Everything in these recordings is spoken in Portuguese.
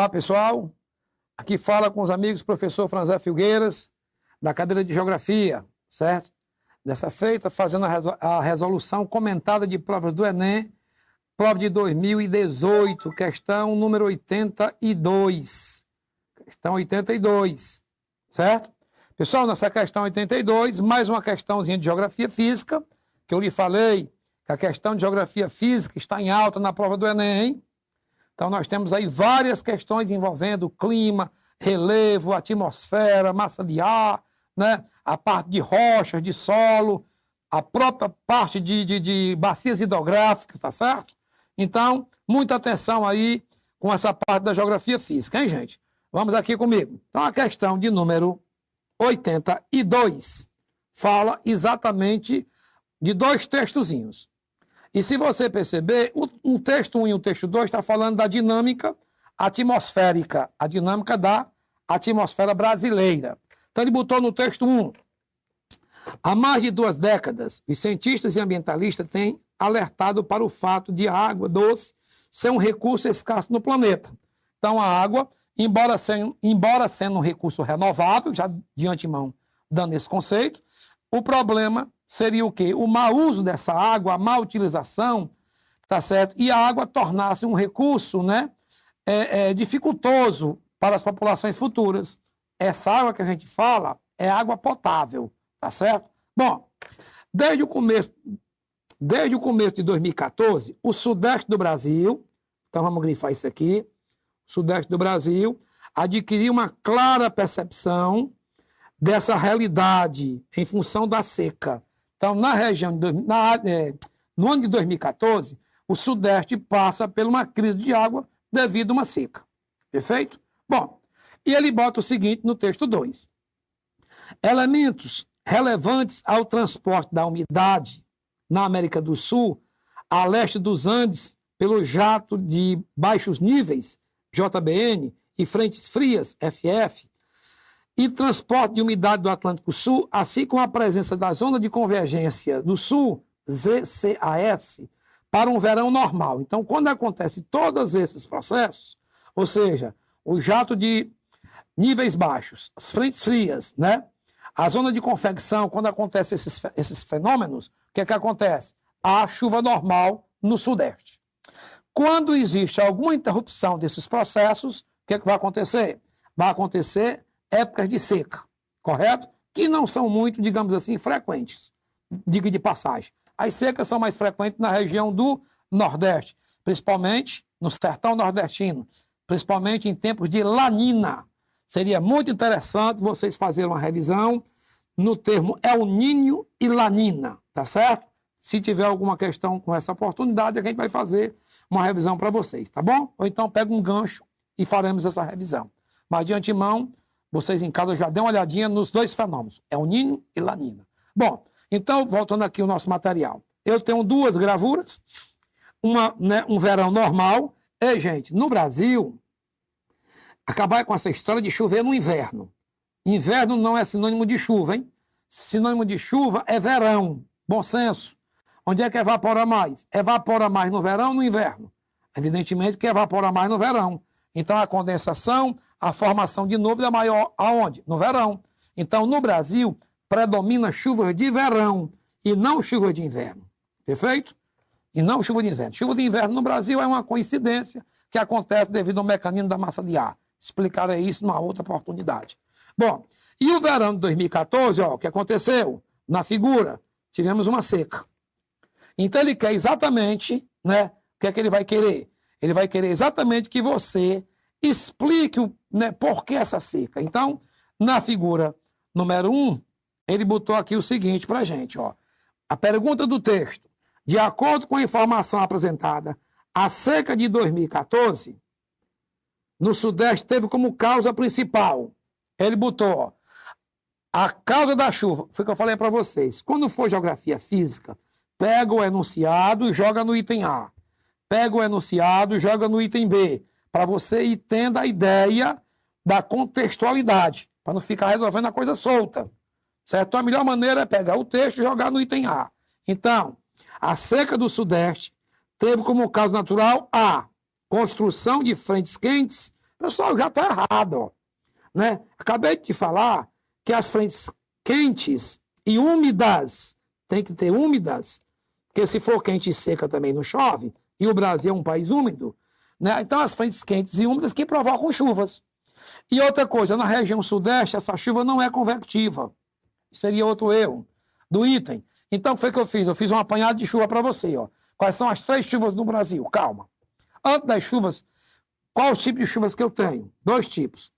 Olá, pessoal. Aqui fala com os amigos professor Franzé Filgueiras, da cadeira de Geografia, certo? Dessa feita, fazendo a resolução comentada de provas do Enem, prova de 2018, questão número 82. Questão 82, certo? Pessoal, nessa questão 82, mais uma questãozinha de Geografia Física, que eu lhe falei que a questão de Geografia Física está em alta na prova do Enem, hein? Então, nós temos aí várias questões envolvendo clima, relevo, atmosfera, massa de ar, né? A parte de rochas, de solo, a própria parte de bacias hidrográficas, tá certo? Então, muita atenção aí com essa parte da geografia física, hein, gente? Vamos aqui comigo. Então, a questão de número 82 fala exatamente de dois textozinhos. E se você perceber, o texto 1 e o texto 2 está falando da dinâmica atmosférica, a dinâmica da atmosfera brasileira. Então ele botou no texto 1, há mais de 2 décadas, os cientistas e ambientalistas têm alertado para o fato de a água doce ser um recurso escasso no planeta. Então a água, embora sendo um recurso renovável, já de antemão dando esse conceito, o problema seria o quê? O mau uso dessa água, a má utilização, tá certo? E a água tornar-se um recurso, né, dificultoso para as populações futuras. Essa água que a gente fala é água potável, tá certo? Bom, desde o começo de 2014, o sudeste do Brasil, então vamos grifar isso aqui, o sudeste do Brasil adquiriu uma clara percepção dessa realidade em função da seca. Então, no ano de 2014, o Sudeste passa por uma crise de água devido a uma seca. Perfeito? Bom, e ele bota o seguinte no texto 2. Elementos relevantes ao transporte da umidade na América do Sul, a leste dos Andes, pelo jato de baixos níveis, JBN, e frentes frias, FF, e transporte de umidade do Atlântico Sul, assim como a presença da zona de convergência do Sul, ZCAS, para um verão normal. Então, quando acontece todos esses processos, ou seja, o jato de níveis baixos, as frentes frias, né? A zona de convecção, quando acontecem esses fenômenos, o que é que acontece? Há chuva normal no Sudeste. Quando existe alguma interrupção desses processos, o que é que vai acontecer? Vai acontecer épocas de seca, correto? Que não são muito, digamos assim, frequentes, diga de passagem. As secas são mais frequentes na região do Nordeste, principalmente no sertão nordestino, principalmente em tempos de lanina. Seria muito interessante vocês fazerem uma revisão no termo El Niño e lanina, tá certo? Se tiver alguma questão com essa oportunidade, a gente vai fazer uma revisão para vocês, tá bom? Ou então pega um gancho e faremos essa revisão. Mas de antemão, vocês em casa já dêem uma olhadinha nos dois fenômenos, El Niño e lanina. Bom, então, voltando aqui ao nosso material. Eu tenho 2 gravuras, um verão normal. E, gente, no Brasil, acabar com essa história de chover no inverno. Inverno não é sinônimo de chuva, hein? Sinônimo de chuva é verão. Bom senso. Onde é que evapora mais? Evapora mais no verão ou no inverno? Evidentemente que evapora mais no verão. Então, a condensação, a formação de nuvem é maior aonde? No verão. Então, no Brasil, predomina chuvas de verão e não chuvas de inverno. Perfeito? E não chuva de inverno. Chuva de inverno no Brasil é uma coincidência que acontece devido ao mecanismo da massa de ar. Explicarei isso numa outra oportunidade. Bom, e o verão de 2014, ó, o que aconteceu? Na figura, tivemos uma seca. Então, ele quer exatamente, né, o que é que ele vai querer? Ele vai querer exatamente que você explique por que essa seca. Então, na figura número 1, ele botou aqui o seguinte para a gente. Ó. A pergunta do texto. De acordo com a informação apresentada, a seca de 2014 no Sudeste teve como causa principal. Ele botou ó, a causa da chuva. Foi o que eu falei para vocês. Quando for geografia física, pega o enunciado e joga no item A. Pega o enunciado e joga no item B, para você entenda a ideia da contextualidade, para não ficar resolvendo a coisa solta. Certo? A melhor maneira é pegar o texto e jogar no item A. Então, a seca do Sudeste teve como causa natural a construção de frentes quentes Pessoal, já está errado, ó, né? Acabei de te falar que as frentes quentes e úmidas, tem que ter úmidas, porque se for quente e seca também não chove, e o Brasil é um país úmido, né? Então as frentes quentes e úmidas que provocam chuvas. E outra coisa, na região sudeste, essa chuva não é convectiva. Seria outro erro do item. Então, o que foi que eu fiz? Eu fiz um apanhado de chuva para você, ó. Quais são as 3 chuvas no Brasil? Calma. Antes das chuvas, qual o tipo de chuvas que eu tenho? 2 tipos.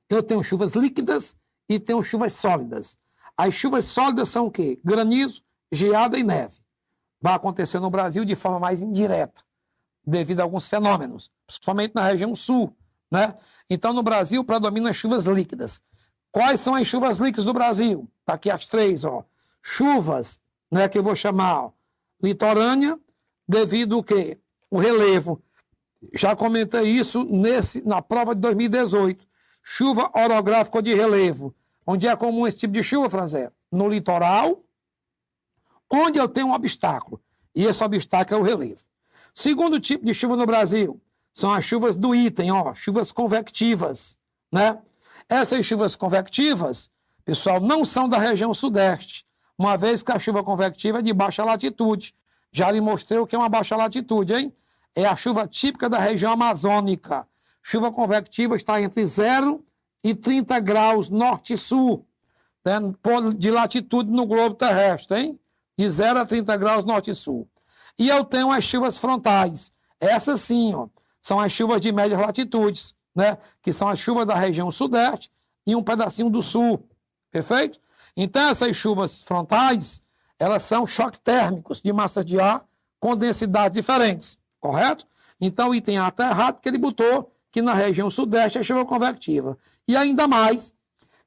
Eu tenho chuvas líquidas e tenho chuvas sólidas. As chuvas sólidas são o quê? Granizo, geada e neve. Vai acontecer no Brasil de forma mais indireta, devido a alguns fenômenos, principalmente na região sul, né? Então, no Brasil, predominam as chuvas líquidas. Quais são as chuvas líquidas do Brasil? Tá aqui as 3, ó. Chuvas, né, que eu vou chamar, ó, litorânea, devido ao quê? O relevo. Já comentei isso na prova de 2018. Chuva orográfica de relevo. Onde é comum esse tipo de chuva, Franzé? No litoral, onde eu tenho um obstáculo. E esse obstáculo é o relevo. Segundo tipo de chuva no Brasil são as chuvas do item, ó, chuvas convectivas, né? Essas chuvas convectivas, pessoal, não são da região sudeste, uma vez que a chuva convectiva é de baixa latitude. Já lhe mostrei o que é uma baixa latitude, hein? É a chuva típica da região amazônica. Chuva convectiva está entre 0 e 30 graus norte e sul, né, de latitude no globo terrestre, hein? De 0 a 30 graus norte e sul. E eu tenho as chuvas frontais. Essas sim, ó, são as chuvas de médias latitudes, né? Que são as chuvas da região sudeste e um pedacinho do sul. Perfeito? Então, essas chuvas frontais, elas são choques térmicos de massas de ar com densidades diferentes. Correto? Então, o item A está errado, porque ele botou que na região sudeste é chuva convectiva. E ainda mais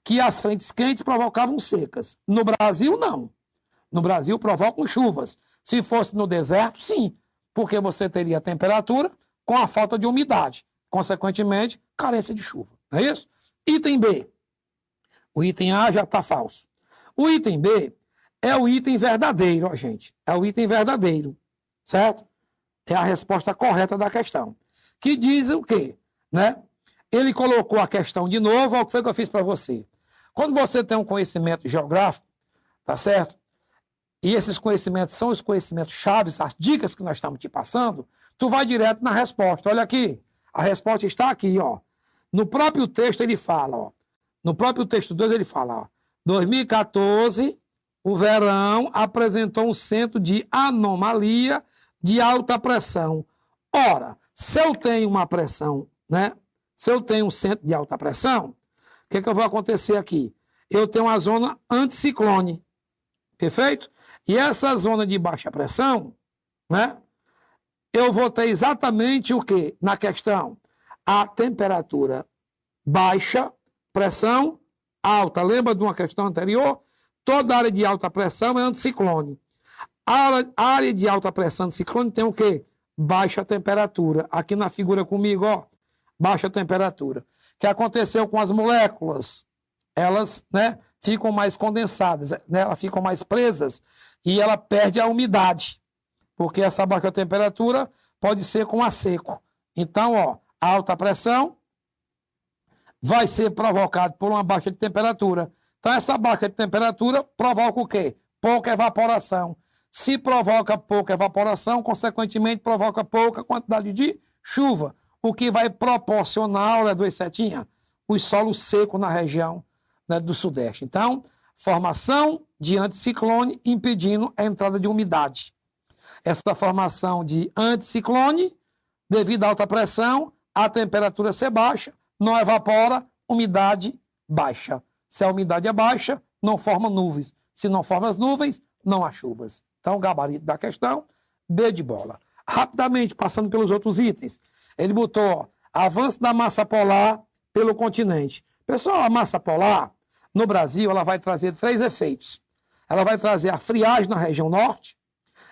que as frentes quentes provocavam secas. No Brasil, não. No Brasil, provocam chuvas. Se fosse no deserto, sim, porque você teria temperatura com a falta de umidade. Consequentemente, carência de chuva. Não é isso? Item B. O item A já está falso. O item B é o item verdadeiro, ó, gente. É o item verdadeiro. Certo? É a resposta correta da questão. Que diz o quê? Né? Ele colocou a questão de novo, olha o que foi que eu fiz para você. Quando você tem um conhecimento geográfico, tá certo? E esses conhecimentos são os conhecimentos chaves, as dicas que nós estamos te passando, tu vai direto na resposta. Olha aqui, a resposta está aqui, ó. No próprio texto ele fala, ó. No próprio texto 2 ele fala, ó. 2014, o verão apresentou um centro de anomalia de alta pressão. Ora, se eu tenho uma pressão, né? Se eu tenho um centro de alta pressão, o que vai acontecer aqui? Eu tenho uma zona anticiclone, perfeito? E essa zona de baixa pressão, né? Eu vou ter exatamente o quê? Na questão, a temperatura baixa, pressão alta. Lembra de uma questão anterior? Toda área de alta pressão é anticiclone. A área de alta pressão anticiclone tem o quê? Baixa temperatura. Aqui na figura comigo, ó, baixa temperatura. O que aconteceu com as moléculas? Elas, né, ficam mais condensadas, né, elas ficam mais presas e ela perde a umidade, porque essa baixa temperatura pode ser com a seco. Então, ó, a alta pressão vai ser provocada por uma baixa de temperatura. Então, essa baixa de temperatura provoca o quê? Pouca evaporação. Se provoca pouca evaporação, consequentemente provoca pouca quantidade de chuva, o que vai proporcionar, olha, 2 setinhas, os solos secos na região, né, do sudeste. Então, formação de anticiclone impedindo a entrada de umidade. Essa formação de anticiclone, devido à alta pressão, a temperatura ser baixa, não evapora, umidade baixa. Se a umidade é baixa, não forma nuvens. Se não forma as nuvens, não há chuvas. Então, o gabarito da questão, B de bola. Rapidamente, passando pelos outros itens, ele botou, ó, avanço da massa polar pelo continente. Pessoal, a massa polar, no Brasil, ela vai trazer 3 efeitos. Ela vai trazer a friagem na região norte,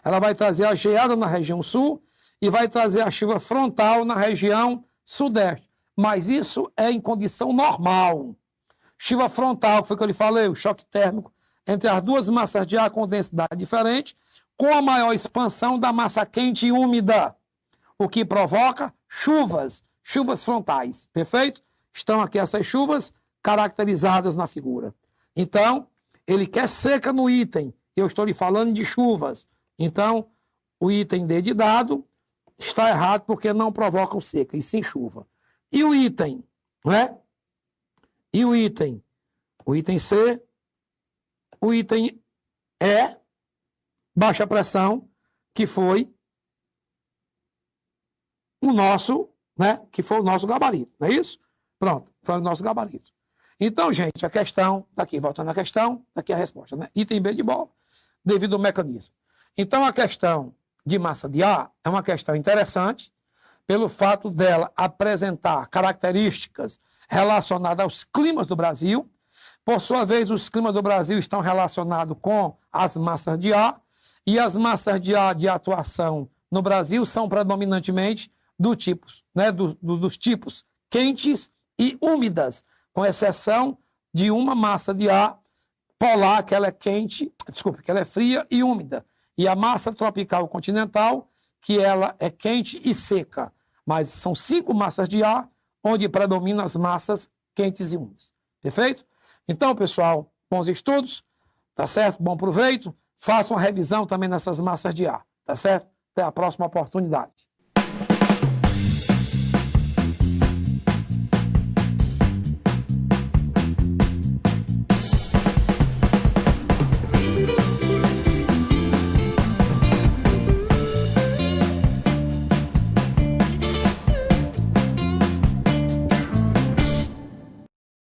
ela vai trazer a geada na região sul e vai trazer a chuva frontal na região sudeste. Mas isso é em condição normal. Chuva frontal, que foi o que eu lhe falei, o choque térmico entre as duas massas de ar com densidade diferente, com a maior expansão da massa quente e úmida, o que provoca chuvas. chuvas frontais, perfeito? Estão aqui essas chuvas caracterizadas na figura. Então, ele quer seca no item, eu estou lhe falando de chuvas. Então, o item D de dado está errado porque não provocam seca, e sim chuva. E o item, né? E o item C, o item E, baixa pressão, que foi o nosso, né? Que foi o nosso gabarito, não é isso? Pronto, foi o nosso gabarito. Então, gente, a questão, daqui, voltando à questão, daqui a resposta, né? Item B de bola, devido ao mecanismo. Então, a questão de massa de ar é uma questão interessante, pelo fato dela apresentar características relacionadas aos climas do Brasil. Por sua vez, os climas do Brasil estão relacionados com as massas de ar, e as massas de ar de atuação no Brasil são predominantemente dos tipos quentes e úmidas, com exceção de uma massa de ar polar, que ela é quente, que ela é fria e úmida, e a massa tropical continental, que ela é quente e seca. Mas são 5 massas de ar, onde predominam as massas quentes e úmidas. Perfeito? Então, pessoal, bons estudos, tá certo? Bom proveito. Façam uma revisão também nessas massas de ar, tá certo? Até a próxima oportunidade.